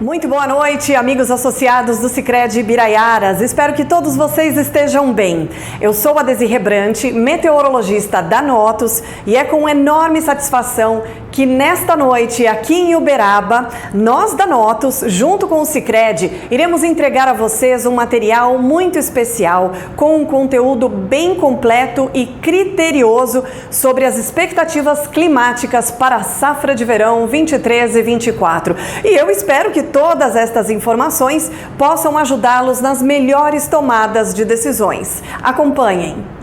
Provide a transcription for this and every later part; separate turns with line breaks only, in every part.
Muito boa noite, amigos associados do Sicredi Biraiaras. Espero que todos vocês estejam bem. Eu sou a Desirê Brant, meteorologista da Notus, e é com enorme satisfação que nesta noite, aqui em Uberaba, nós da Notus, junto com o Sicredi, iremos entregar a vocês um material muito especial, com um conteúdo bem completo e criterioso sobre as expectativas climáticas para a safra de verão 23 e 24. E eu espero que todas estas informações possam ajudá-los nas melhores tomadas de decisões. Acompanhem!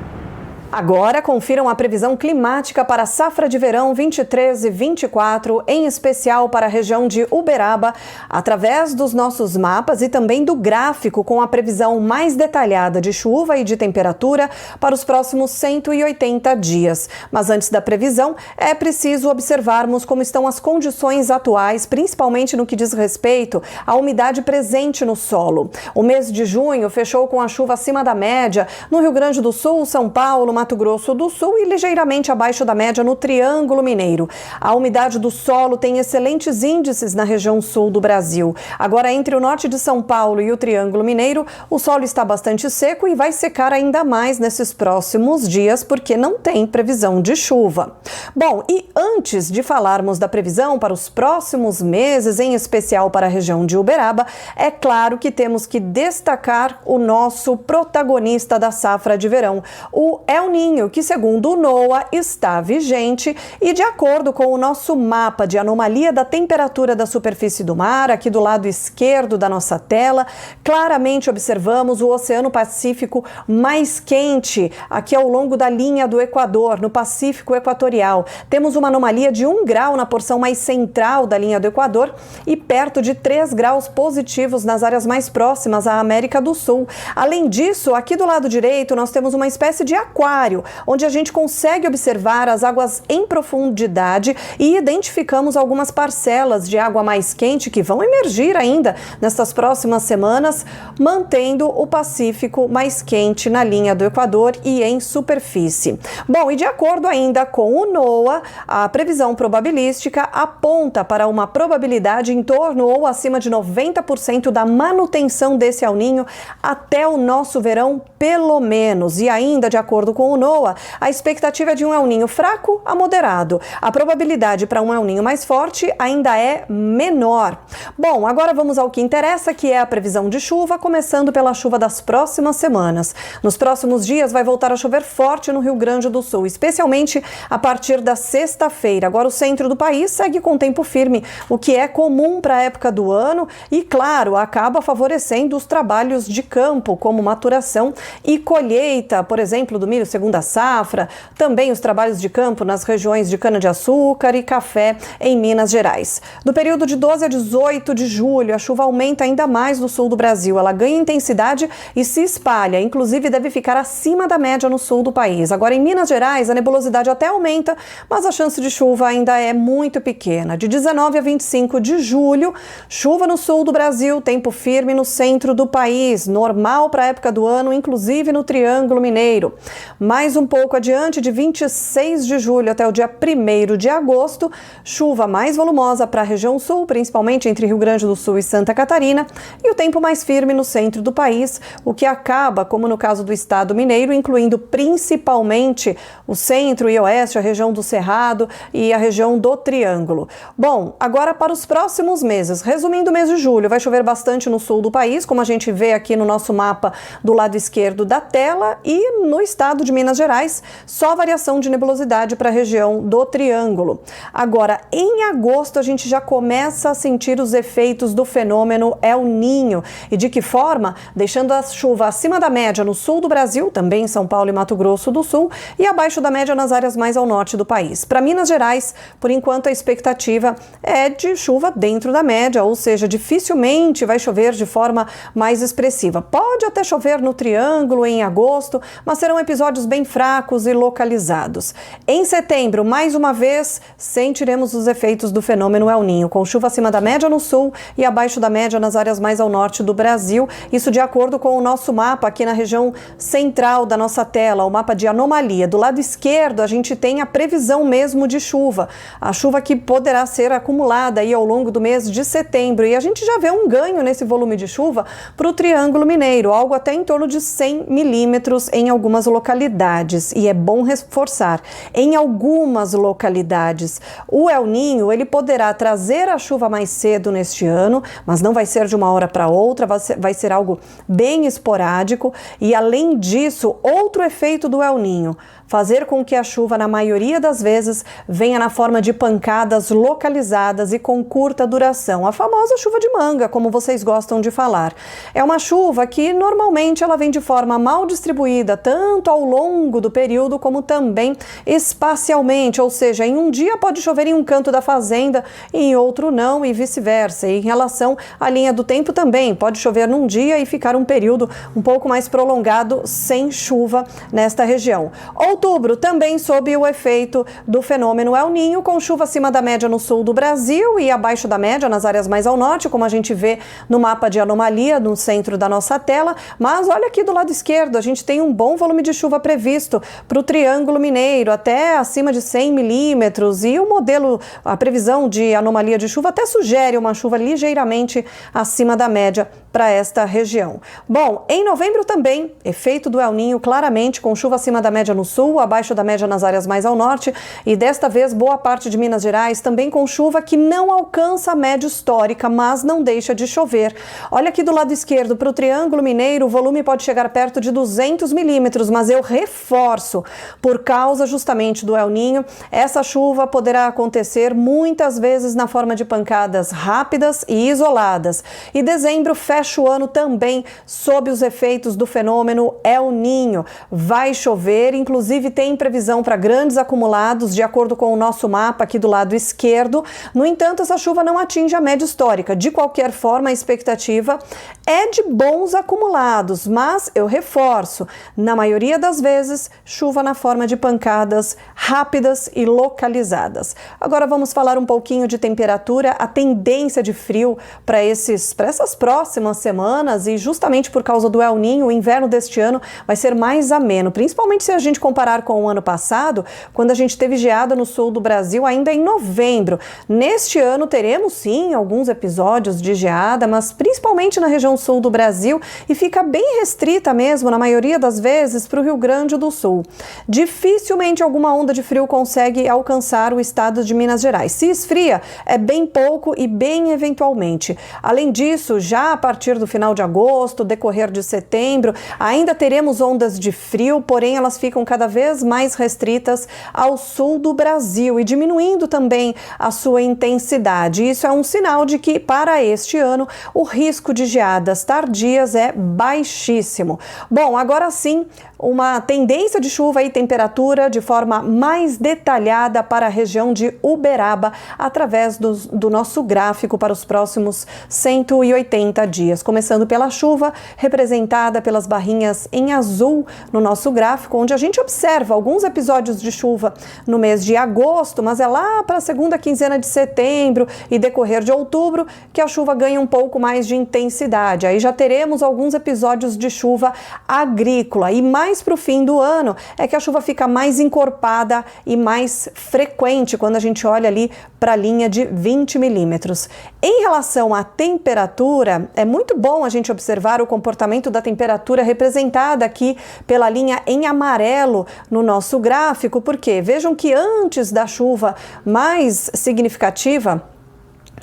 Agora, confiram a previsão climática para a safra de verão 23 e 24, em especial para a região de Uberaba, através dos nossos mapas e também do gráfico com a previsão mais detalhada de chuva e de temperatura para os próximos 180 dias. Mas antes da previsão, é preciso observarmos como estão as condições atuais, principalmente no que diz respeito à umidade presente no solo. O mês de junho fechou com a chuva acima da média no Rio Grande do Sul, São Paulo, Mato Grosso do Sul e ligeiramente abaixo da média no Triângulo Mineiro. A umidade do solo tem excelentes índices na região sul do Brasil. Agora, entre o norte de São Paulo e o Triângulo Mineiro, o solo está bastante seco e vai secar ainda mais nesses próximos dias, porque não tem previsão de chuva. Bom, e antes de falarmos da previsão para os próximos meses, em especial para a região de Uberaba, é claro que temos que destacar o nosso protagonista da safra de verão, o El Niño, que segundo o NOAA está vigente e de acordo com o nosso mapa de anomalia da temperatura da superfície do mar, aqui do lado esquerdo da nossa tela, claramente observamos o Oceano Pacífico mais quente aqui ao longo da linha do Equador, no Pacífico Equatorial. Temos uma anomalia de 1 grau na porção mais central da linha do Equador e perto de 3 graus positivos nas áreas mais próximas à América do Sul. Além disso, aqui do lado direito nós temos uma espécie de aquário, onde a gente consegue observar as águas em profundidade e identificamos algumas parcelas de água mais quente que vão emergir ainda nestas próximas semanas, mantendo o Pacífico mais quente na linha do Equador e em superfície. Bom, e de acordo ainda com o NOAA, a previsão probabilística aponta para uma probabilidade em torno ou acima de 90% da manutenção desse El Niño até o nosso verão, pelo menos. E ainda, de acordo com o NOAA, a expectativa é de um El Niño fraco a moderado. A probabilidade para um El Niño mais forte ainda é menor. Bom, agora vamos ao que interessa, que é a previsão de chuva, começando pela chuva das próximas semanas. Nos próximos dias vai voltar a chover forte no Rio Grande do Sul, especialmente a partir da sexta-feira. Agora o centro do país segue com tempo firme, o que é comum para a época do ano e, claro, acaba favorecendo os trabalhos de campo, como maturação e colheita, por exemplo, do milho segunda safra, também os trabalhos de campo nas regiões de cana-de-açúcar e café em Minas Gerais. Do período de 12 a 18 de julho, a chuva aumenta ainda mais no sul do Brasil. Ela ganha intensidade e se espalha, inclusive deve ficar acima da média no sul do país. Agora, em Minas Gerais, a nebulosidade até aumenta, mas a chance de chuva ainda é muito pequena. De 19 a 25 de julho, chuva no sul do Brasil, tempo firme no centro do país, normal para a época do ano, inclusive no Triângulo Mineiro. Mais um pouco adiante, de 26 de julho até o dia 1º de agosto, chuva mais volumosa para a região sul, principalmente entre Rio Grande do Sul e Santa Catarina, e o tempo mais firme no centro do país, o que acaba, como no caso do estado mineiro, incluindo principalmente o centro e oeste, a região do Cerrado e a região do Triângulo. Bom, agora para os próximos meses, resumindo o mês de julho, vai chover bastante no sul do país, como a gente vê aqui no nosso mapa do lado esquerdo da tela, e no estado de Minas Gerais, só variação de nebulosidade para a região do Triângulo. Agora, em agosto, a gente já começa a sentir os efeitos do fenômeno El Niño. E de que forma? Deixando a chuva acima da média no sul do Brasil, também em São Paulo e Mato Grosso do Sul, e abaixo da média nas áreas mais ao norte do país. Para Minas Gerais, por enquanto, a expectativa é de chuva dentro da média, ou seja, dificilmente vai chover de forma mais expressiva. Pode até chover no Triângulo em agosto, mas serão episódios episódios bem fracos e localizados. Em setembro, mais uma vez, sentiremos os efeitos do fenômeno El Niño, com chuva acima da média no sul e abaixo da média nas áreas mais ao norte do Brasil. Isso de acordo com o nosso mapa aqui na região central da nossa tela, o mapa de anomalia. Do lado esquerdo, a gente tem a previsão mesmo de chuva. A chuva que poderá ser acumulada aí ao longo do mês de setembro. E a gente já vê um ganho nesse volume de chuva para o Triângulo Mineiro, algo até em torno de 100 milímetros em algumas localidades. E é bom reforçar, em algumas localidades. O El Niño, ele poderá trazer a chuva mais cedo neste ano, mas não vai ser de uma hora para outra, vai ser algo bem esporádico. E além disso, outro efeito do El Niño, fazer com que a chuva, na maioria das vezes, venha na forma de pancadas localizadas e com curta duração. A famosa chuva de manga, como vocês gostam de falar. É uma chuva que, normalmente, ela vem de forma mal distribuída, tanto ao longo do período, como também espacialmente. Ou seja, em um dia pode chover em um canto da fazenda e em outro não, e vice-versa. E em relação à linha do tempo também, pode chover num dia e ficar um período um pouco mais prolongado sem chuva nesta região. Outubro também sob o efeito do fenômeno El Niño, com chuva acima da média no sul do Brasil e abaixo da média nas áreas mais ao norte, como a gente vê no mapa de anomalia no centro da nossa tela. Mas olha aqui do lado esquerdo, a gente tem um bom volume de chuva previsto para o Triângulo Mineiro, até acima de 100 milímetros, e o modelo, a previsão de anomalia de chuva até sugere uma chuva ligeiramente acima da média para esta região. Bom, em novembro também, efeito do El Niño claramente, com chuva acima da média no sul, abaixo da média nas áreas mais ao norte, e desta vez boa parte de Minas Gerais também com chuva que não alcança a média histórica, mas não deixa de chover. Olha aqui do lado esquerdo, para o Triângulo Mineiro, o volume pode chegar perto de 200 milímetros, mas eu reforço, por causa justamente do El Niño, essa chuva poderá acontecer muitas vezes na forma de pancadas rápidas e isoladas. E dezembro fecha o ano também sob os efeitos do fenômeno El Niño. Vai chover, inclusive tem previsão para grandes acumulados, de acordo com o nosso mapa aqui do lado esquerdo. No entanto, essa chuva não atinge a média histórica. De qualquer forma, a expectativa é de bons acumulados, mas eu reforço, na maioria das vezes, chuva na forma de pancadas rápidas e localizadas. Agora vamos falar um pouquinho de temperatura, a tendência de frio para essas próximas semanas, e justamente por causa do El Niño, o inverno deste ano vai ser mais ameno, principalmente se a gente comparar com o ano passado, quando a gente teve geada no sul do Brasil ainda em novembro. Neste ano teremos sim alguns episódios de geada, mas principalmente na região sul do Brasil, e fica bem restrita mesmo, na maioria das vezes, para o Rio Grande do Sul. Dificilmente alguma onda de frio consegue alcançar o estado de Minas Gerais. Se esfria, é bem pouco e bem eventualmente. Além disso, já a partir do final de agosto, decorrer de setembro, ainda teremos ondas de frio, porém elas ficam cada vez mais restritas ao sul do Brasil e diminuindo também a sua intensidade. Isso é um sinal de que, para este ano, o risco de geadas tardias é baixíssimo. Bom, agora sim, uma tendência de chuva e temperatura de forma mais detalhada para a região de Uberaba, através do nosso gráfico para os próximos 180 dias. Começando pela chuva, representada pelas barrinhas em azul no nosso gráfico, onde a gente observa alguns episódios de chuva no mês de agosto, mas é lá para a segunda quinzena de setembro e decorrer de outubro que a chuva ganha um pouco mais de intensidade. Aí já teremos alguns episódios de chuva agrícola, e mais para o fim do ano é que a chuva fica mais encorpada e mais frequente quando a gente olha ali para a linha de 20 milímetros. Em relação à temperatura, é muito bom a gente observar o comportamento da temperatura representada aqui pela linha em amarelo no nosso gráfico, porque vejam que antes da chuva mais significativa,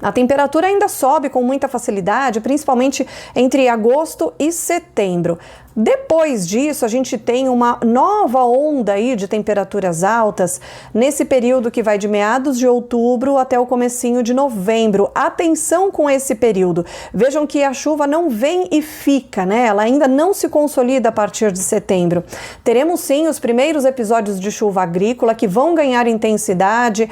a temperatura ainda sobe com muita facilidade, principalmente entre agosto e setembro. Depois disso, a gente tem uma nova onda aí de temperaturas altas nesse período que vai de meados de outubro até o comecinho de novembro. Atenção com esse período. Vejam que a chuva não vem e fica, né? Ela ainda não se consolida a partir de setembro. Teremos sim os primeiros episódios de chuva agrícola que vão ganhar intensidade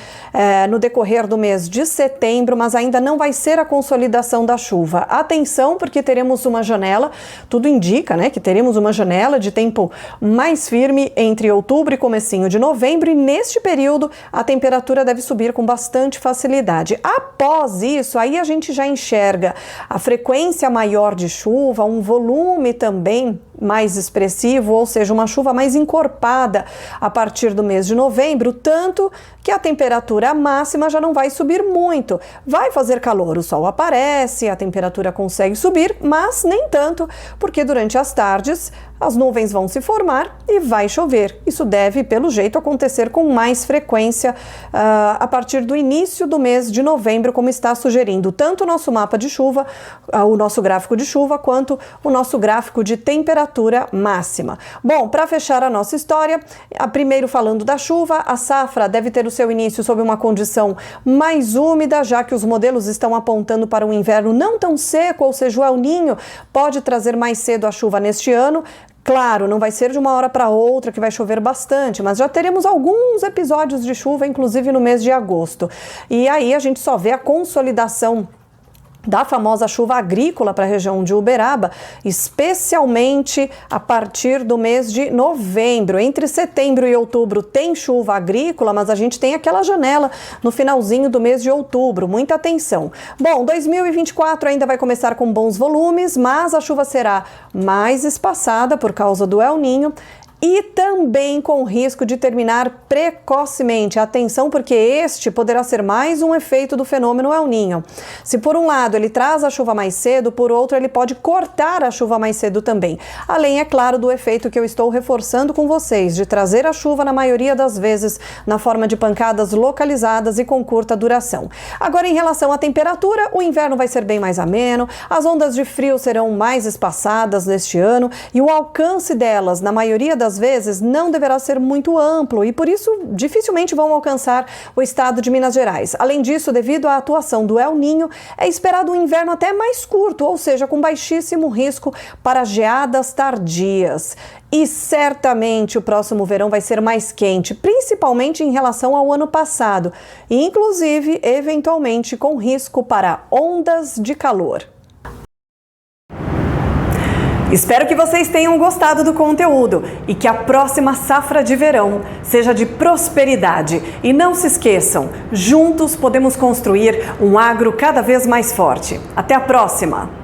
no decorrer do mês de setembro, mas ainda não vai ser a consolidação da chuva. Atenção, porque teremos uma janela, tudo indica, né, que teremos teremos uma janela de tempo mais firme entre outubro e comecinho de novembro, e neste período a temperatura deve subir com bastante facilidade. Após isso, aí a gente já enxerga a frequência maior de chuva, um volume também mais expressivo, ou seja, uma chuva mais encorpada a partir do mês de novembro, tanto que a temperatura máxima já não vai subir muito. Vai fazer calor, o sol aparece, a temperatura consegue subir, mas nem tanto, porque durante as tardes as nuvens vão se formar e vai chover. Isso deve, pelo jeito, acontecer com mais frequência a partir do início do mês de novembro, como está sugerindo tanto o nosso mapa de chuva, o nosso gráfico de chuva, quanto o nosso gráfico de temperatura máxima. Bom, para fechar a nossa história, primeiro falando da chuva, a safra deve ter o seu início sob uma condição mais úmida, já que os modelos estão apontando para um inverno não tão seco, ou seja, o El Niño pode trazer mais cedo a chuva neste ano. Claro, não vai ser de uma hora para outra que vai chover bastante, mas já teremos alguns episódios de chuva, inclusive no mês de agosto. E aí a gente só vê a consolidação da famosa chuva agrícola para a região de Uberaba, especialmente a partir do mês de novembro. Entre setembro e outubro tem chuva agrícola, mas a gente tem aquela janela no finalzinho do mês de outubro. Muita atenção. Bom, 2024 ainda vai começar com bons volumes, mas a chuva será mais espaçada por causa do El Niño. E também com risco de terminar precocemente. Atenção, porque este poderá ser mais um efeito do fenômeno El Niño. Se por um lado ele traz a chuva mais cedo, por outro ele pode cortar a chuva mais cedo também. Além, é claro, do efeito que eu estou reforçando com vocês, de trazer a chuva na maioria das vezes na forma de pancadas localizadas e com curta duração. Agora, em relação à temperatura, o inverno vai ser bem mais ameno, as ondas de frio serão mais espaçadas neste ano e o alcance delas, na maioria das vezes, não deverá ser muito amplo e por isso dificilmente vão alcançar o estado de Minas Gerais. Além disso, devido à atuação do El Niño, é esperado um inverno até mais curto, ou seja, com baixíssimo risco para geadas tardias. E certamente o próximo verão vai ser mais quente, principalmente em relação ao ano passado, e inclusive, eventualmente, com risco para ondas de calor. Espero que vocês tenham gostado do conteúdo e que a próxima safra de verão seja de prosperidade. E não se esqueçam, juntos podemos construir um agro cada vez mais forte. Até a próxima!